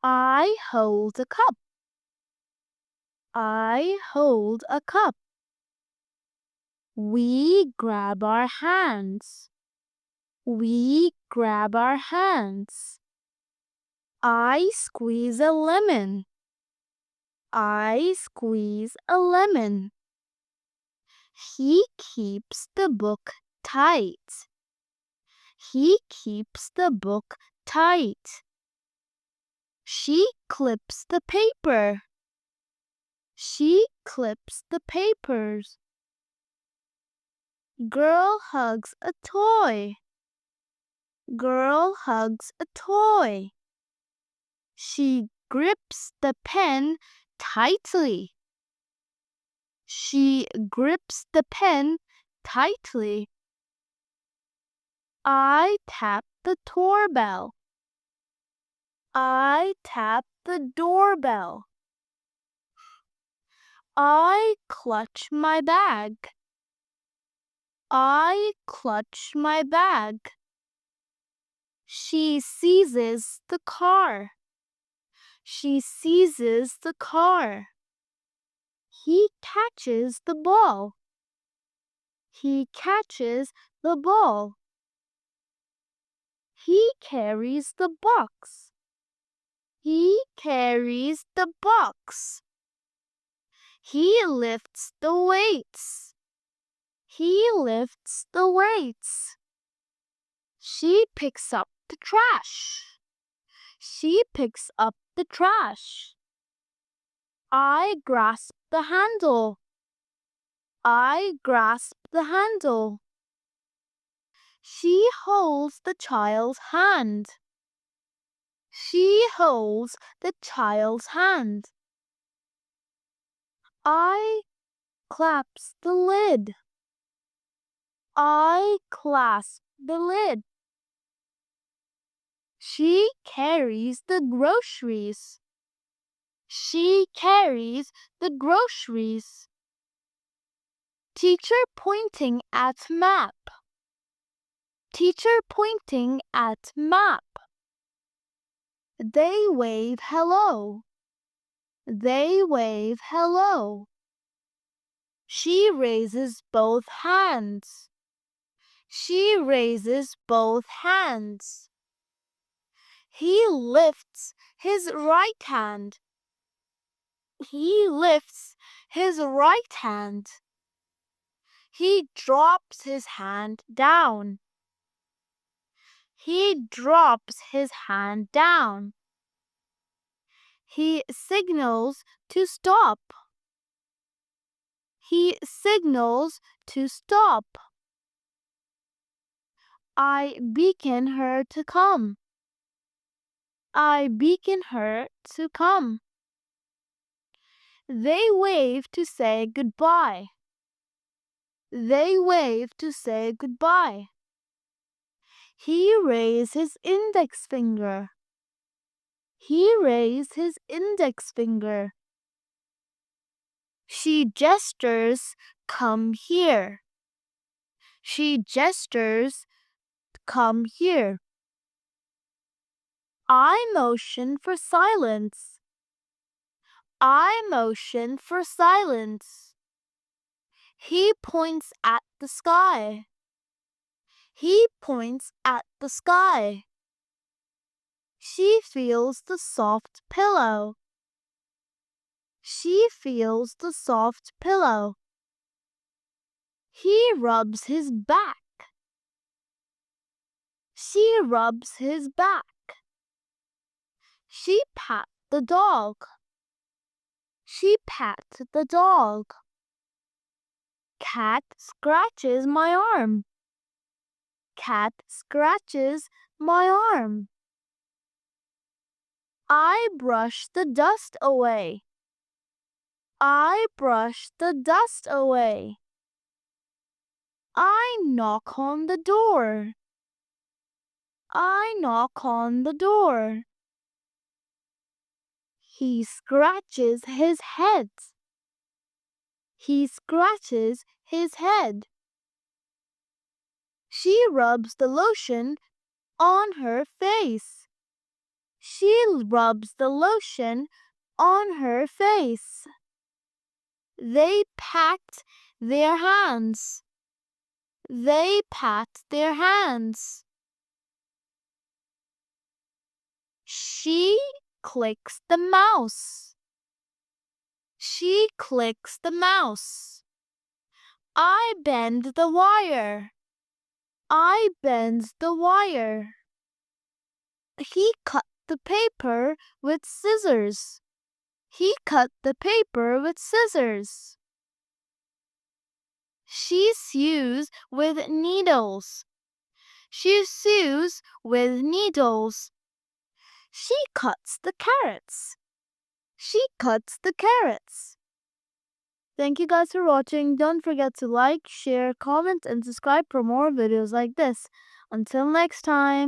I hold a cup. I hold a cup. We grab our hands. We grab our hands. I squeeze a lemon. I squeeze a lemon. He keeps the book tight. He keeps the book tight. She clips the paper. She clips the papers. Girl hugs a toy. Girl hugs a toy. She grips the pen tightly. She grips the pen tightly. I tap the doorbell. I tap the doorbell. I clutch my bag. I clutch my bag. She seizes the car. She seizes the car. He catches the ball. He catches the ball. He carries the box. He carries the box. He lifts the weights. He lifts the weights. She picks up the trash. She picks up the trash. I grasp the handle. I grasp the handle. She holds the child's hand. She holds the child's hand. I clasp the lid. I clasp the lid. She carries the groceries. She carries the groceries. Teacher pointing at map. Teacher pointing at map. They wave hello. They wave hello. She raises both hands. She raises both hands. He lifts his right hand. He lifts his right hand. He drops his hand down. He drops his hand down. He signals to stop. He signals to stop. I beckon her to come. I beckon her to come. They wave to say goodbye. They wave to say goodbye. He raised his index finger. He raised his index finger. She gestures, come here. She gestures, come here. I motion for silence. I motion for silence. He points at the sky. He points at the sky. She feels the soft pillow. She feels the soft pillow. He rubs his back. She rubs his back. She pats the dog. She pats the dog. Cat scratches my arm. Cat scratches my arm. I brush the dust away. I brush the dust away. I knock on the door. I knock on the door. He scratches his head. He scratches his head. She rubs the lotion on her face. She rubs the lotion on her face. They pat their hands. They pat their hands. She clicks the mouse. She clicks the mouse. I bend the wire. I bend the wire. He cut the paper with scissors. He cut the paper with scissors. She sews with needles. She sews with needles. She cuts the carrots. She cuts the carrots. Thank you guys for watching. Don't forget to like, share, comment, and subscribe for more videos like this. Until next time.